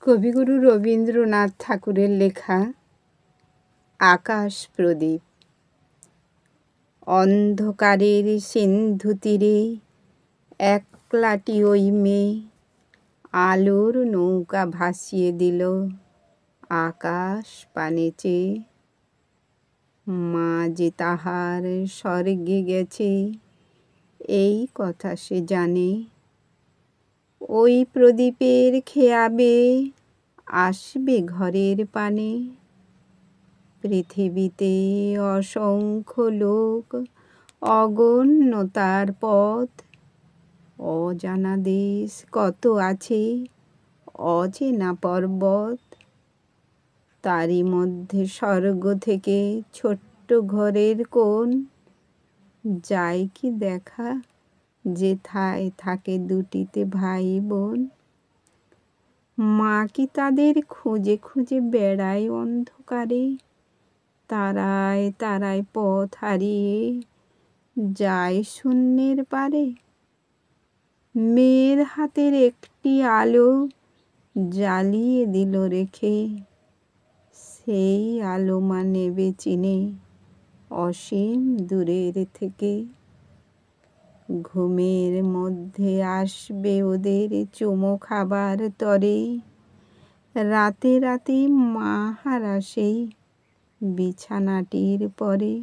কবিগুরু রবীন্দ্রনাথ ঠাকুরের লেখা আকাশ প্রদীপ। অন্ধকারের সিন্ধু তীরে একলাটি ওই মেয়ে আলোর নৌকা ভাসিয়ে দিল আকাশ পানে চেয়ে। মা যে তাহার স্বর্গে গেছে এই কথা সে জানে। ওই প্রদীপের খেয়াবে আসবে ঘরের পানে। পৃথিবীতে অসংখ্য লোক অগণ্য তার পথ। অজানা দেশ কত আছে অচেনা পর্বত। তারই মধ্যে স্বর্গ থেকে ছোট্ট ঘরের কোণ। যায় কি দেখা যেথায় থাকে দুটিতে ভাই বোন। মা কি তাদের খুঁজে খুঁজে বেড়ায় অন্ধকারে। তারায় তারায় পথ হারিয়ে যায় শূন্যের পারে। মেয়ের হাতের একটি আলো জ্বালিয়ে দিল রেখে। সেই আলো মা নেবে চিনে অসীম দূরের থেকে। ঘুমের মধ্যে আসবে ওদের চুমো খাবার তরে। রাতে রাতে মা হারা সেই বিছানাটির পরে।